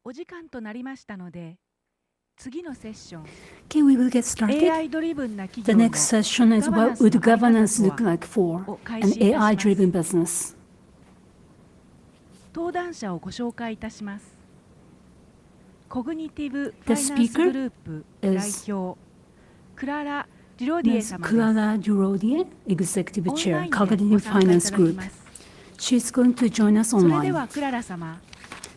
お時間となりましたので、次のセッション、Okay, we will get started. AI ドリブンな企 The 業の next session is ガバナン what スの would 在り方 governance とは look like for を開 an 始いたします。 AI-driven business. 登壇者をご紹介いたします。コグニティブフ The ァイナンスグ speaker ループ代 is 表クララ・デュロディエ Ms. 様です。 Clara Durodie, Executive オンラ Chair, インでご Cognitive 参加い Finance ただき Group. ます。 She's going to join us それで online. はクララ様、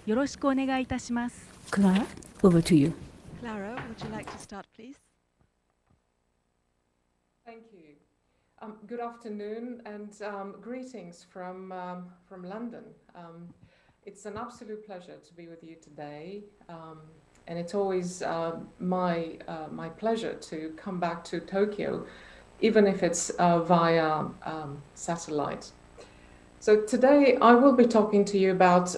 よろしくお願いいたします。 Clara, over to you. Clara, would you like to start, please? Thank you. Good afternoon and greetings from London. It's an absolute pleasure to be with you today, and it's always my pleasure to come back to Tokyo, even if it's via satellite. So today I will be talking to you about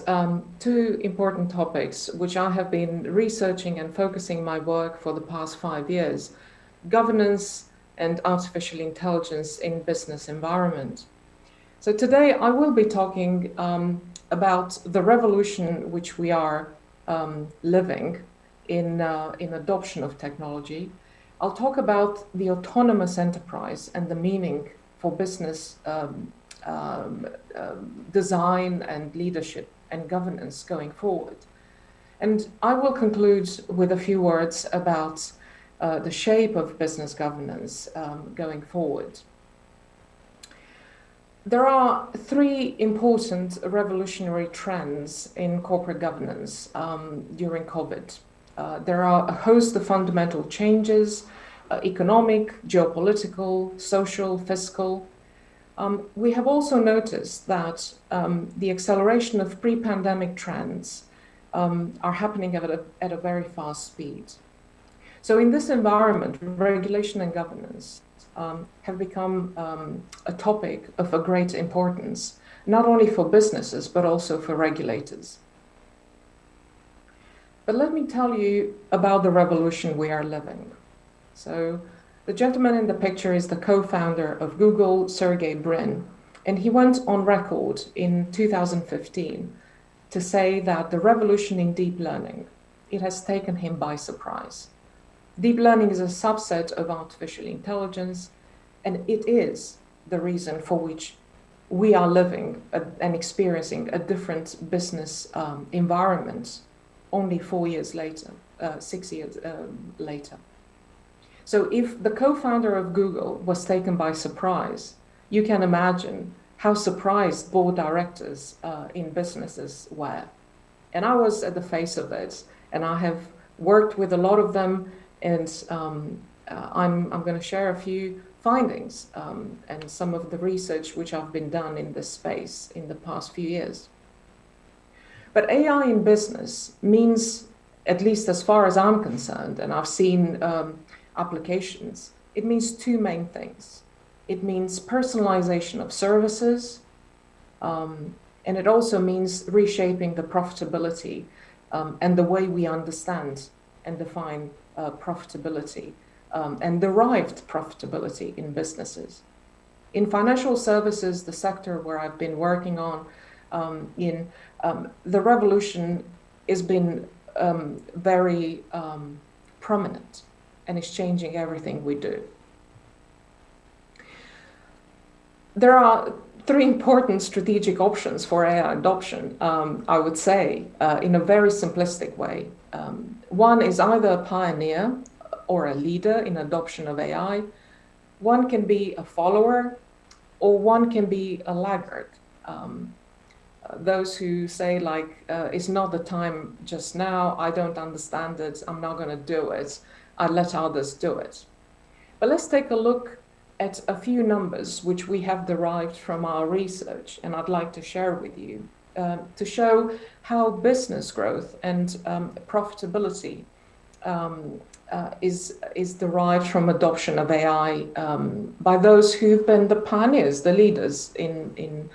two important topics which I have been researching and focusing my work for the past 5 years: governance and artificial intelligence in business environment. So today I will be talking about the revolution which we are living in adoption of technology. I'll talk about the autonomous enterprise and the meaning for business design and leadership and governance going forward. And I will conclude with a few words about the shape of business governance going forward. There are three important revolutionary trends in corporate governance during COVID. There are a host of fundamental changes, economic, geopolitical, social, fiscal. We have also noticed that the acceleration of pre-pandemic trends are happening at a very fast speed. So in this environment, regulation and governance have become a topic of a great importance, not only for businesses, but also for regulators. But let me tell you about the revolution we are living. So the gentleman in the picture is the co-founder of Google, Sergey Brin, and he went on record in 2015 to say that the revolution in deep learning, it has taken him by surprise. Deep learning is a subset of artificial intelligence, and it is the reason for which we are living and experiencing a different business environment only 4 years later, 6 years later. So if the co-founder of Google was taken by surprise, you can imagine how surprised board directors in businesses were. And I was at the face of it, and I have worked with a lot of them, and I'm going to share a few findings and some of the research which have been done in this space in the past few years. But AI in business means, at least as far as I'm concerned, and I've seen applications, it means two main things. It means personalization of services, and it also means reshaping the profitability and the way we understand and define profitability and derived profitability in businesses. In financial services, the sector where I've been working on, the revolution has been very prominent and is changing everything we do. There are three important strategic options for AI adoption, I would say, in a very simplistic way. One is either a pioneer or a leader in adoption of AI. One can be a follower, or one can be a laggard. Those who say, like, it's not the time just now, I don't understand it, I'm not going to do it, I let others do it. But let's take a look at a few numbers which we have derived from our research, and I'd like to share with you to show how business growth and profitability is derived from adoption of AI by those who've been the pioneers, the leaders in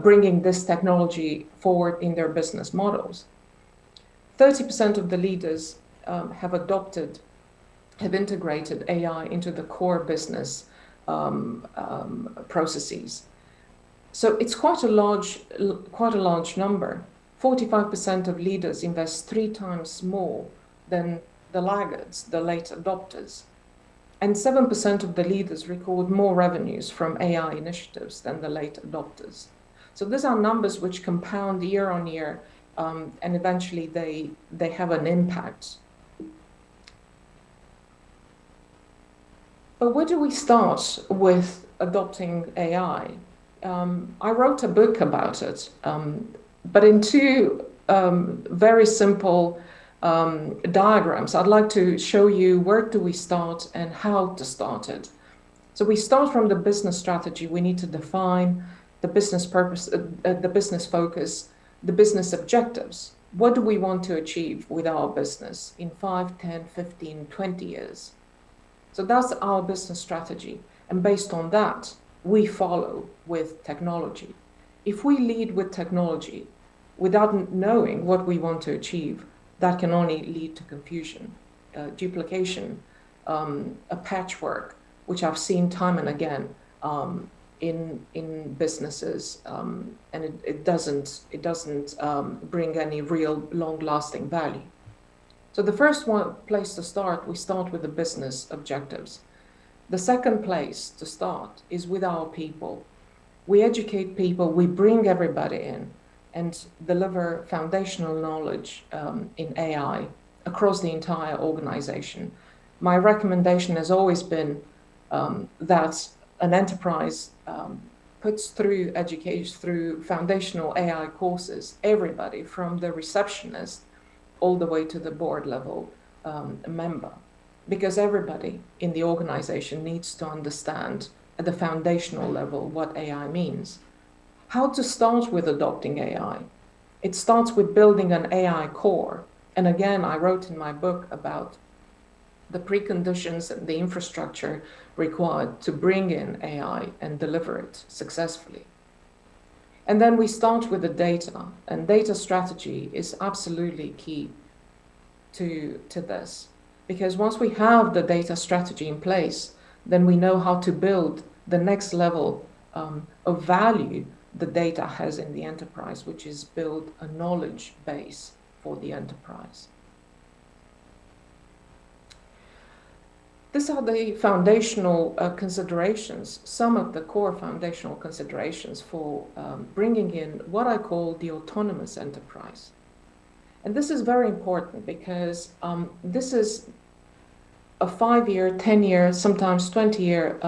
bringing this technology forward in their business models. 30% of the leaders have integrated AI into the core business processes. So it's quite a large number. 45% of leaders invest 3 times more than the laggards, the late adopters. And 7% of the leaders record more revenues from AI initiatives than the late adopters. So these are numbers which compound year on year, and eventually they have an impact. But where do we start with adopting AI? I wrote a book about it, but in 2 very simple diagrams, I'd like to show you where do we start and how to start it. So we start from the business strategy. We need to define the business purpose, the business focus, the business objectives. What do we want to achieve with our business in 5, 10, 15, 20 years? So that's our business strategy. And based on that, we follow with technology. If we lead with technology without knowing what we want to achieve, that can only lead to confusion, duplication, a patchwork, which I've seen time and again in businesses, and it doesn't bring any real long-lasting value. So the first place to start, we start with the business objectives. The second place to start is with our people. We educate people, we bring everybody in and deliver foundational knowledge in AI across the entire organization. My recommendation has always been that an enterprise puts through education, through foundational AI courses, everybody from the receptionist all the way to the board level member, because everybody in the organization needs to understand at the foundational level what AI means. How to start with adopting AI? It starts with building an AI core. And again, I wrote in my book about the preconditions and the infrastructure required to bring in AI and deliver it successfully. And then we start with the data, and data strategy is absolutely key to this. Because once we have the data strategy in place, then we know how to build the next level of value the data has in the enterprise, which is build a knowledge base for the enterprise. These are the foundational considerations, some of the core foundational considerations for bringing in what I call the autonomous enterprise. And this is very important because this is a 5-year, 10-year, sometimes 20-year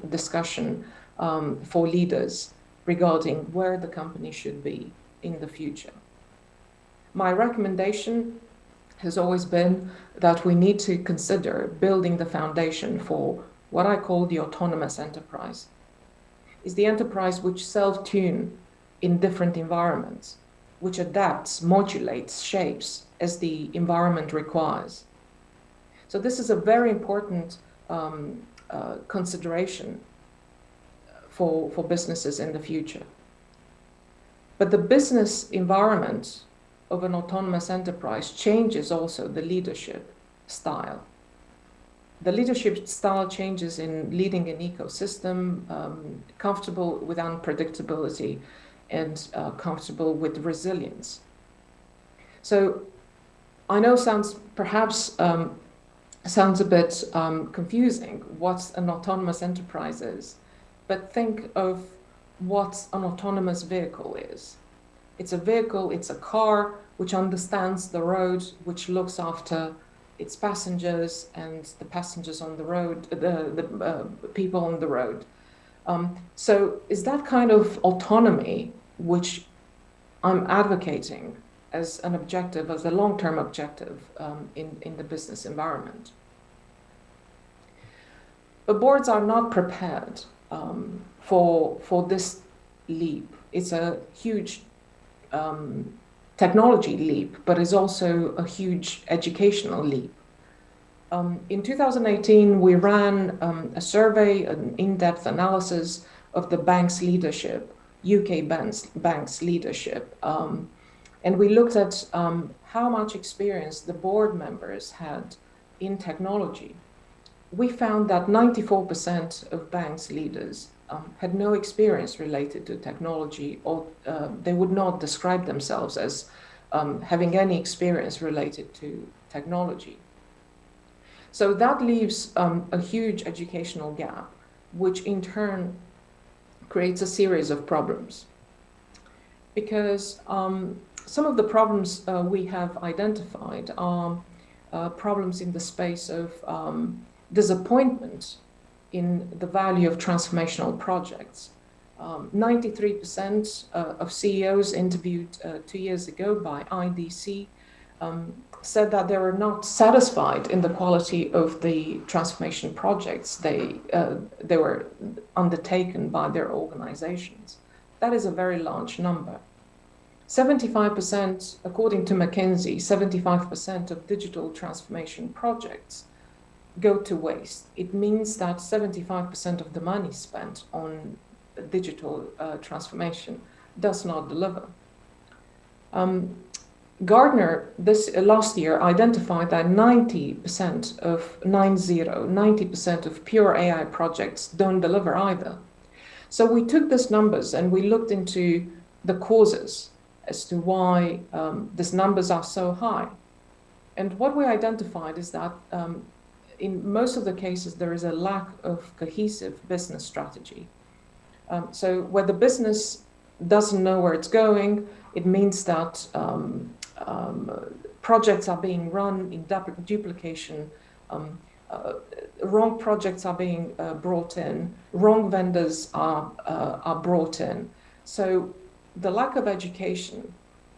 discussion for leaders regarding where the company should be in the future. My recommendation has always been that we need to consider building the foundation for what I call the autonomous enterprise. Is the enterprise which self-tune in different environments, which adapts, modulates, shapes as the environment requires. So this is a very important consideration for businesses in the future. But the business environment of an autonomous enterprise changes also the leadership style. The leadership style changes in leading an ecosystem, comfortable with unpredictability and comfortable with resilience. So I know perhaps sounds a bit confusing what an autonomous enterprise is, but think of what an autonomous vehicle is. It's a vehicle, it's a car which understands the road, which looks after its passengers and the passengers on the road, the people on the road. So is that kind of autonomy which I'm advocating as an objective, as a long-term objective in the business environment. But boards are not prepared for this leap. It's a huge technology leap, but it's also a huge educational leap. In 2018, we ran a survey, an in-depth analysis of the bank's leadership, UK bank's leadership. And we looked at how much experience the board members had in technology. We found that 94% of banks' leaders had no experience related to technology, or they would not describe themselves as having any experience related to technology. So that leaves a huge educational gap, which in turn creates a series of problems. Because some of the problems we have identified are problems in the space of disappointment in the value of transformational projects. 93% of CEOs interviewed 2 years ago by IDC said that they were not satisfied in the quality of the transformation projects they were undertaken by their organizations. That is a very large number. 75%, according to McKinsey, 75% of digital transformation projects go to waste. It means that 75% of the money spent on digital transformation does not deliver. Gartner last year identified that 90% of pure AI projects don't deliver either. So we took these numbers and we looked into the causes as to why these numbers are so high. And what we identified is that in most of the cases, there is a lack of cohesive business strategy. So where the business doesn't know where it's going, it means that projects are being run in duplication, wrong projects are being brought in, wrong vendors are brought in. So the lack of education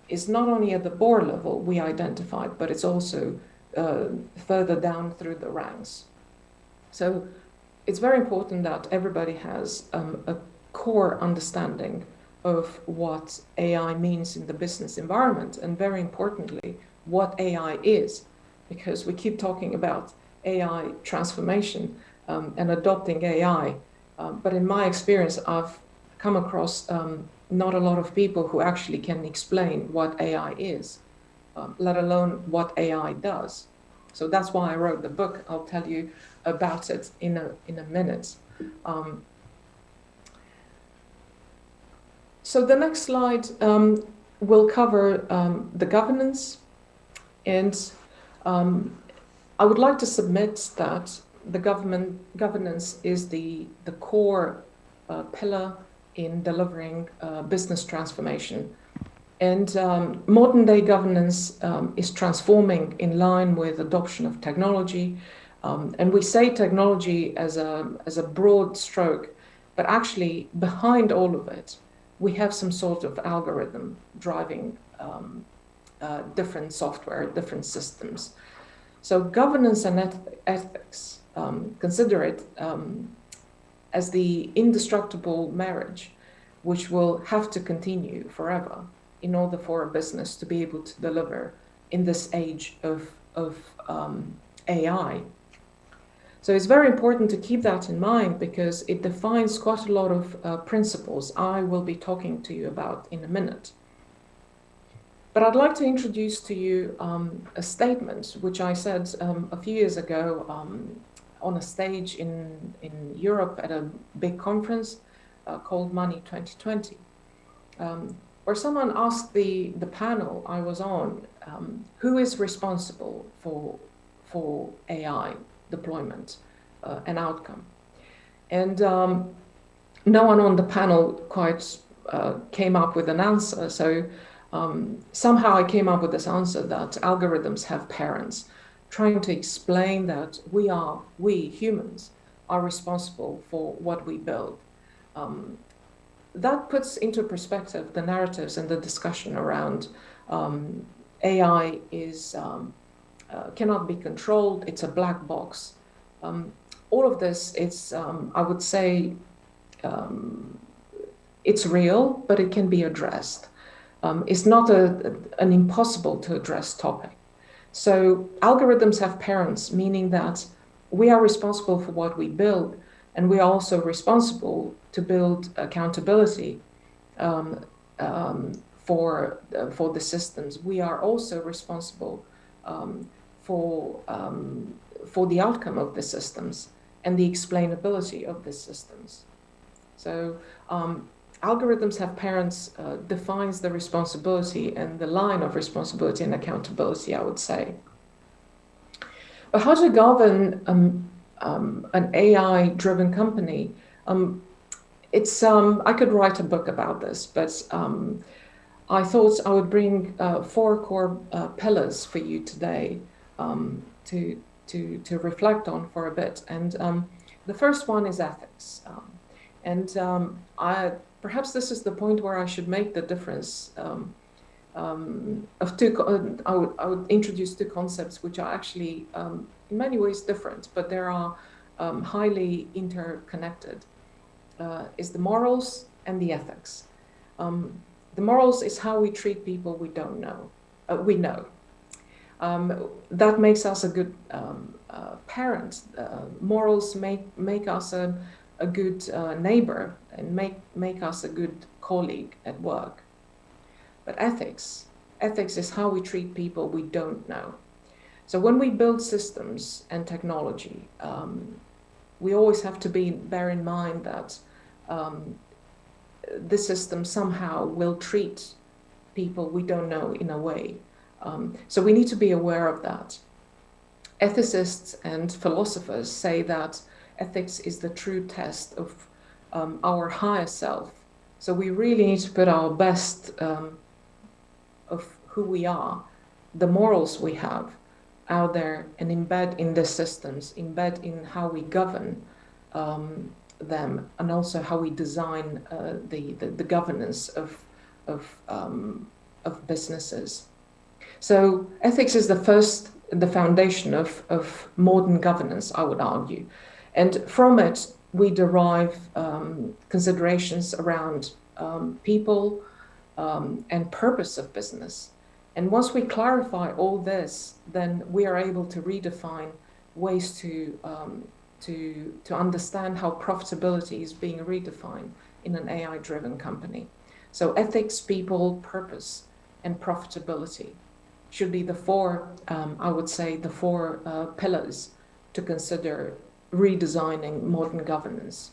is not only at the board level we identified, but it's also further down through the ranks. So it's very important that everybody has a core understanding of what AI means in the business environment, and very importantly, what AI is, because we keep talking about AI transformation and adopting AI. But in my experience, I've come across not a lot of people who actually can explain what AI is, let alone what AI does. So that's why I wrote the book. I'll tell you about it in a minute. So the next slide will cover the governance, and I would like to submit that the governance is the core pillar in delivering business transformation. And modern day governance is transforming in line with adoption of technology. And we say technology as a broad stroke, but actually behind all of it, we have some sort of algorithm driving different software, different systems. So governance and ethics, consider it as the indestructible marriage, which will have to continue forever in order for a business to be able to deliver in this age of AI. So it's very important to keep that in mind because it defines quite a lot of principles I will be talking to you about in a minute. But I'd like to introduce to you a statement which I said a few years ago on a stage in Europe at a big conference called Money 2020, where someone asked the panel I was on, who is responsible for AI deployment and outcome? And no one on the panel quite came up with an answer. So somehow I came up with this answer that algorithms have parents, trying to explain that we humans are responsible for what we build. That puts into perspective the narratives and the discussion around AI is cannot be controlled, it's a black box. All of this, it's I would say it's real, but it can be addressed. It's not an impossible to address topic. So algorithms have parents, meaning that we are responsible for what we build, and we are also responsible to build accountability for the systems. We are also responsible for the outcome of the systems and the explainability of the systems. So algorithms have parents defines the responsibility and the line of responsibility and accountability, I would say. But how to govern an AI-driven company? I could write a book about this, but I thought I would bring 4 core pillars for you today to reflect on for a bit. And the first one is ethics. Perhaps this is the point where I should make the difference of two. I would introduce 2 concepts which are actually in many ways different, but they are highly interconnected. Is the morals and the ethics. The morals is how we treat people we don't know. We know. That makes us a good parent. Morals make us a good neighbor and make us a good colleague at work. But ethics is how we treat people we don't know. So when we build systems and technology, we always have to bear in mind that this system somehow will treat people we don't know in a way. So we need to be aware of that. Ethicists and philosophers say that ethics is the true test of our higher self. So we really need to put our best of who we are, the morals we have out there, and embed in the systems, embed in how we govern them, and also how we design the governance of businesses. So ethics is the foundation of modern governance, I would argue. And from it, we derive considerations around people and purpose of business. And once we clarify all this, then we are able to redefine ways to understand how profitability is being redefined in an AI-driven company. So ethics, people, purpose, and profitability should be the 4, I would say, the 4 pillars to consider redesigning modern governance.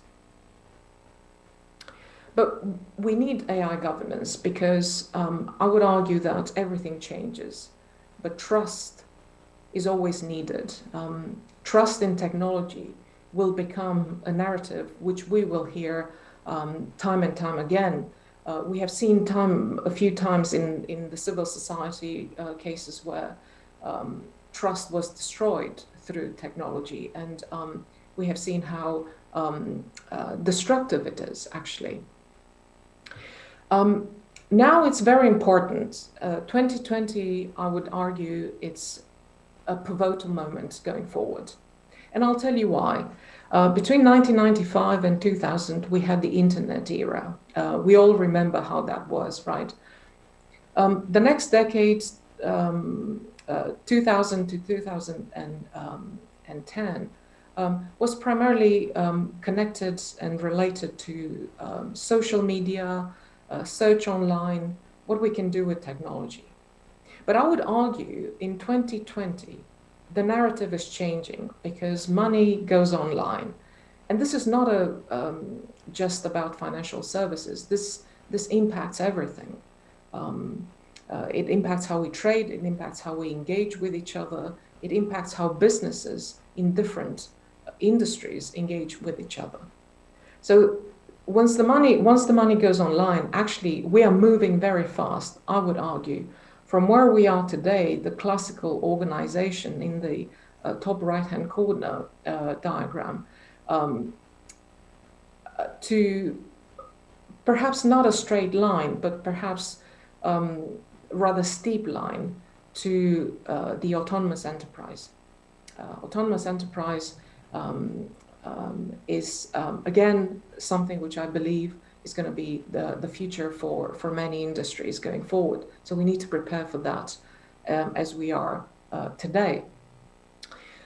But we need AI governance because I would argue that everything changes, but trust is always needed. Trust in technology will become a narrative which we will hear time and time again. We have seen a few times in the civil society cases where trust was destroyed through technology, and we have seen how destructive it is, actually. Now it's very important. 2020, I would argue, it's a pivotal moment going forward. And I'll tell you why. Between 1995 and 2000, we had the internet era. We all remember how that was, right? The next decade, 2000 to 2010, was primarily connected and related to social media, search online, what we can do with technology. But I would argue in 2020, the narrative is changing because money goes online. And this is not just about financial services. This impacts everything. It impacts how we trade, it impacts how we engage with each other, it impacts how businesses in different industries engage with each other. So once the money goes online, actually we are moving very fast, I would argue, from where we are today, the classical organization in the top right-hand corner diagram, to perhaps not a straight line, but perhaps rather steep line to the autonomous enterprise. Autonomous enterprise is, again, something which I believe is going to be the future for many industries going forward. So we need to prepare for that as we are today.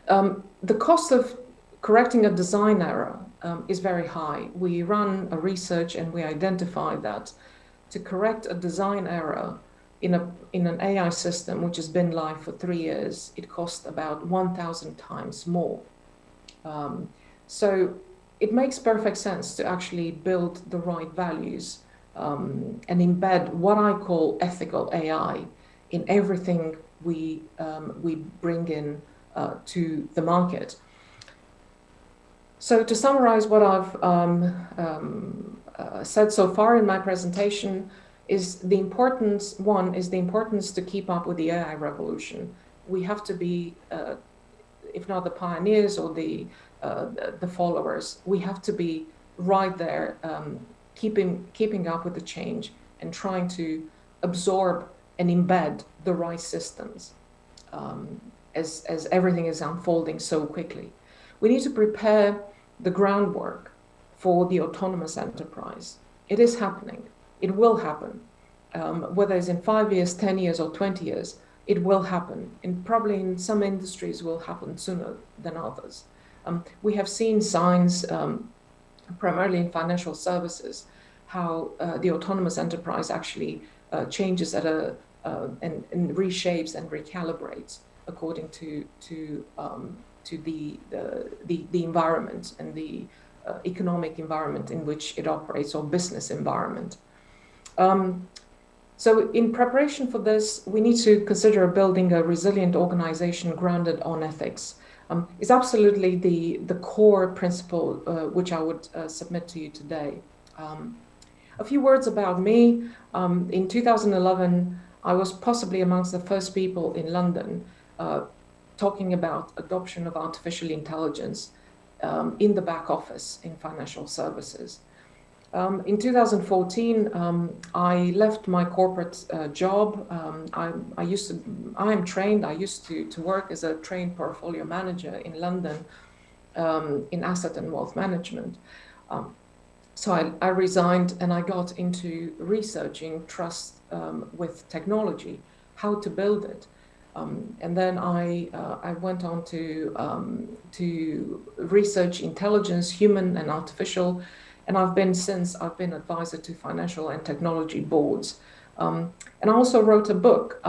The cost of correcting a design error is very high. We run a research and we identify that to correct a design error in an AI system which has been live for 3 years, it costs about 1,000 times more. So it makes perfect sense to actually build the right values and embed what I call ethical AI in everything we bring in to the market. So to summarize what I've said so far in my presentation, is the importance to keep up with the AI revolution. We have to be, if not the pioneers or the followers, we have to be right there, keeping up with the change and trying to absorb and embed the right systems as everything is unfolding so quickly. We need to prepare the groundwork for the autonomous enterprise. It is happening. It will happen. Whether it's in 5 years, 10 years, or 20 years, it will happen. And probably in some industries will happen sooner than others. We have seen signs, primarily in financial services, how the autonomous enterprise actually changes at and reshapes and recalibrates according to the environment and the economic environment in which it operates, or business environment. So in preparation for this, we need to consider building a resilient organization grounded on ethics. It's absolutely the core principle which I would submit to you today. A few words about me. In 2011, I was possibly amongst the first people in London talking about adoption of artificial intelligence in the back office in financial services. In 2014, I left my corporate job. I used to work as a trained portfolio manager in London in asset and wealth management. So I resigned and I got into researching trust with technology, how to build it. And then I went on to research intelligence, human and artificial, and I've been advisor to financial and technology boards. And I also wrote a book,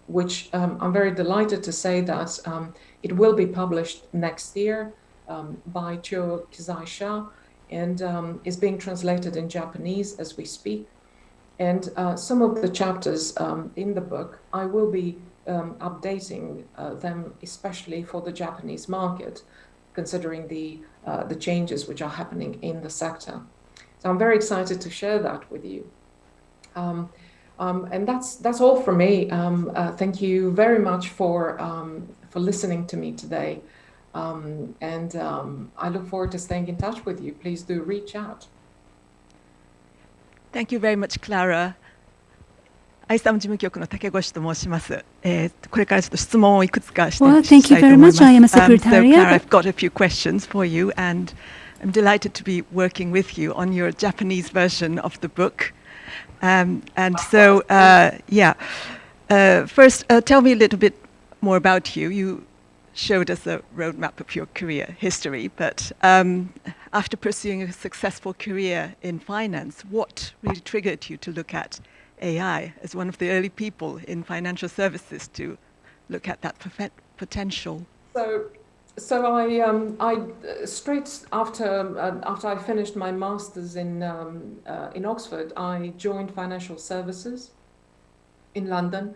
which I'm very delighted to say that it will be published next year by Cho Kizai-sha, and is being translated in Japanese as we speak. And some of the chapters in the book, I will be updating them, especially for the Japanese market, considering the changes which are happening in the sector. So I'm very excited to share that with you. And that's all from me. Thank you very much for listening to me today. And I look forward to staying in touch with you. Please do reach out. Thank you very much, Clara. AISUM 事務局の竹越と申します。これからちょっと質問をいくつかしていきたいと思います。Well, thank you very much. I am a So secretariat. Clara, I've got a few questions for you, and I'm delighted to be working with you on your Japanese version of the book. And so, first, tell me a little bit more about you. You showed us a roadmap of your career history, but after pursuing a successful career in finance, what really triggered you to look at AI as one of the early people in financial services to look at that potential? So I straight after I finished my master's in Oxford, I joined financial services in London,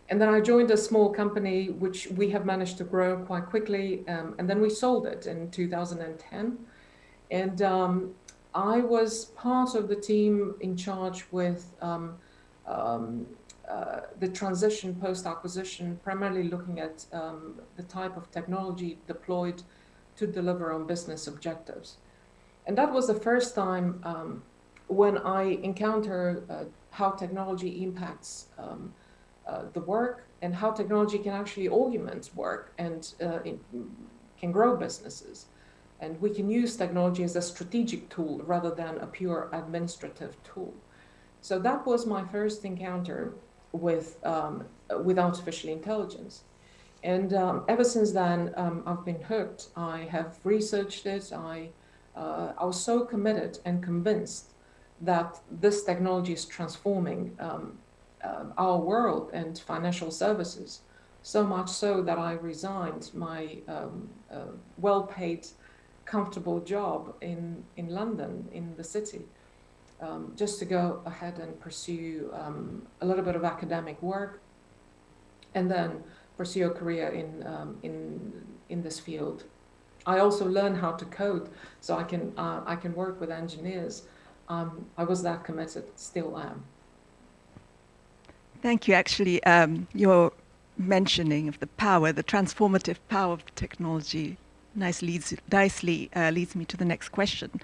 and then I joined a small company which we have managed to grow quite quickly, and then we sold it in 2010, and I was part of the team in charge with the transition post-acquisition, primarily looking at the type of technology deployed to deliver on business objectives. And that was the first time when I encounter how technology impacts the work, and how technology can actually augment work and it can grow businesses. And we can use technology as a strategic tool rather than a pure administrative tool. So that was my first encounter with artificial intelligence. And ever since then, I've been hooked. I have researched it. I was so committed and convinced that this technology is transforming our world and financial services, so much so that I resigned my well-paid, comfortable job in London, in the city, just to go ahead and pursue a little bit of academic work, and then pursue a career in this field. I also learned how to code, so I can work with engineers. I was that committed, still am. Thank you. Actually, your mentioning of the power, the transformative power of technology, nicely leads me to the next question.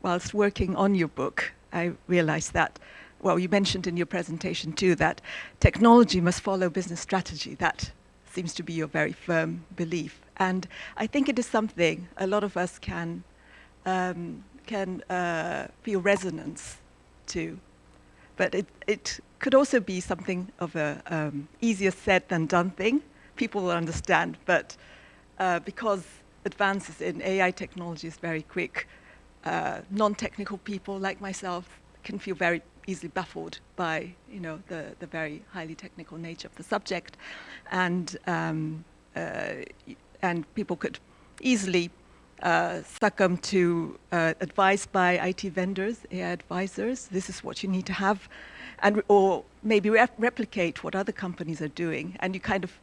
Whilst working on your book, I realized that, well, you mentioned in your presentation too that technology must follow business strategy. That seems to be your very firm belief. And I think it is something a lot of us can feel resonance to. But it could also be something of a easier said than done thing. People will understand, but because advances in AI technology is very quick, non-technical people like myself can feel very easily baffled by the very highly technical nature of the subject, and people could easily succumb to advice by IT vendors, AI advisors. This is what you need to have, or maybe replicate what other companies are doing, and you kind of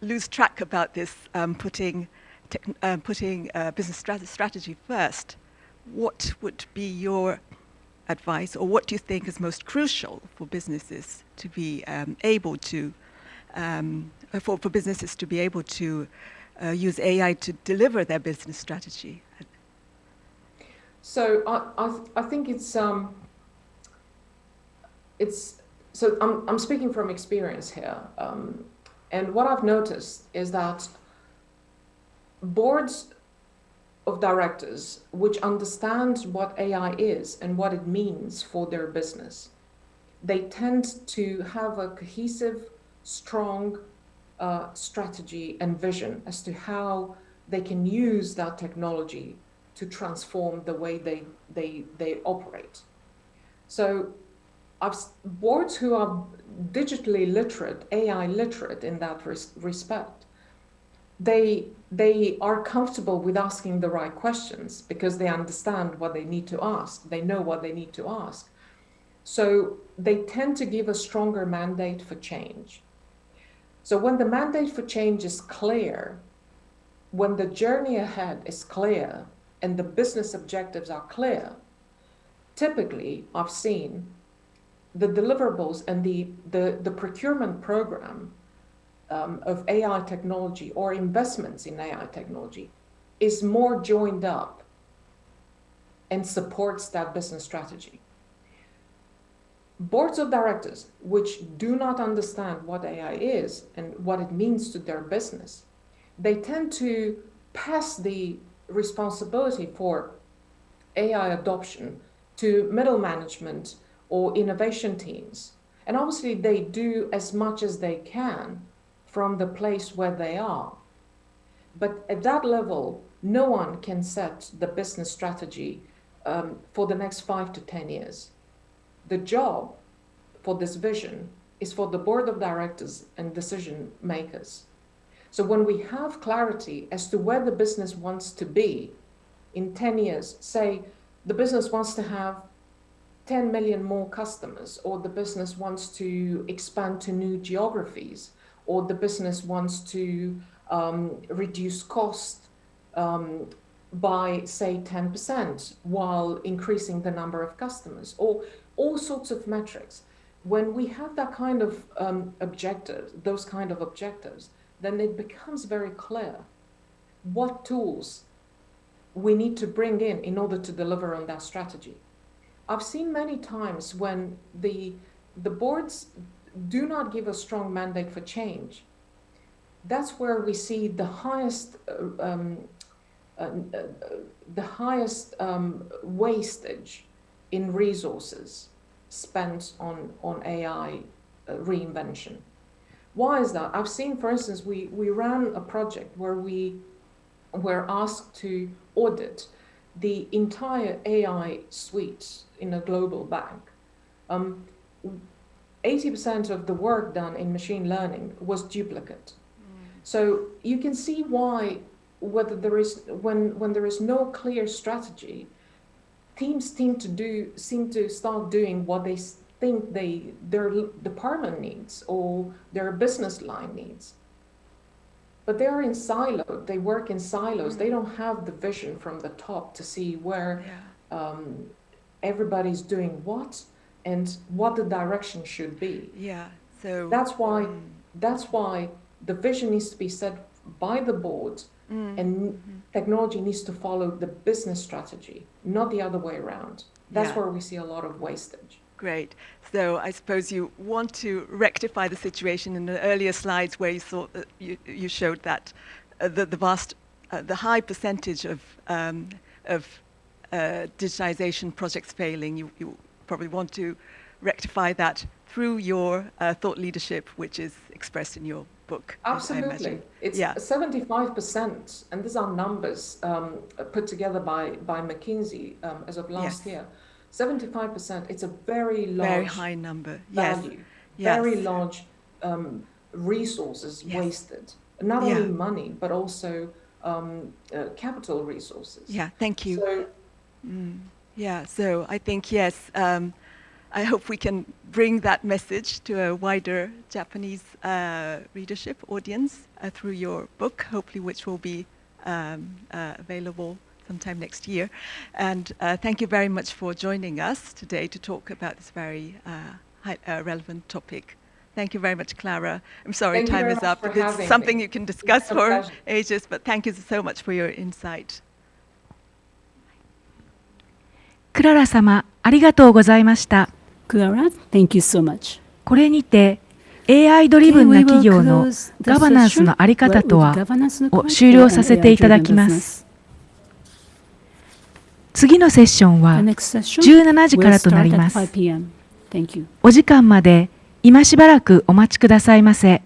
lose track about this, putting business strategy first. What would be your advice, or what do you think is most crucial for businesses to be able to use AI to deliver their business strategy? So I think it's so I'm speaking from experience here, and what I've noticed is that boards of directors which understand what AI is and what it means for their business, they tend to have a cohesive, strong strategy and vision as to how they can use that technology to transform the way they operate. So boards who are digitally literate, AI literate in that respect, they are comfortable with asking the right questions because they understand what they need to ask. They know what they need to ask. So they tend to give a stronger mandate for change. So when the mandate for change is clear, when the journey ahead is clear and the business objectives are clear, typically I've seen the deliverables and the procurement program of AI technology or investments in AI technology is more joined up and supports that business strategy. Boards of directors which do not understand what AI is and what it means to their business, they tend to pass the responsibility for AI adoption to middle management or innovation teams. And obviously they do as much as they can from the place where they are. But at that level, no one can set the business strategy for the next 5 to 10 years. The job for this vision is for the board of directors and decision makers. So when we have clarity as to where the business wants to be in 10 years, say the business wants to have 10 million more customers, or the business wants to expand to new geographies, or the business wants to reduce cost by, say, 10% while increasing the number of customers, or all sorts of metrics. When we have that kind of objectives, those kind of objectives, then it becomes very clear what tools we need to bring in order to deliver on that strategy. I've seen many times when the boards do not give a strong mandate for change. That's where we see the highest wastage in resources spent on AI reinvention. Why is that? I've seen, for instance, we ran a project where we were asked to audit the entire AI suite in a global bank. 80% of the work done in machine learning was duplicate. So you can see why when there is no clear strategy, teams seem to start doing what they think their department needs or their business line needs. But they are in silos. They work in silos. They don't have the vision from the top to see where everybody's doing what and what the direction should be. Yeah. So that's why the vision needs to be set by the board, and technology needs to follow the business strategy, not the other way around. That's where we see a lot of wastage. Great. So I suppose you want to rectify the situation in the earlier slides where you thought that you showed that the high percentage of digitization projects failing. You probably want to rectify that through your thought leadership, which is expressed in your book. Absolutely. It's 75%, and these are numbers put together by McKinsey as of last year. 75%, it's a very high number. Value. Very large resources wasted. Not only money, but also capital resources. Yeah, thank you. So, so I think, I hope we can bring that message to a wider Japanese readership audience through your book, hopefully which will be available sometime next year. And thank you very much for joining us today to talk about this very relevant topic. Thank you very much, Clara. I'm sorry, time is up. It's something you can discuss for ages, but thank you so much for your insight. クララ様、ありがとうございました。Clara, thank you so much. これにて AI ドリブンな企業のガバナンスのあり方とはを終了させていただきます。次のセッションは17時からとなります。お時間まで今しばらくお待ちくださいませ。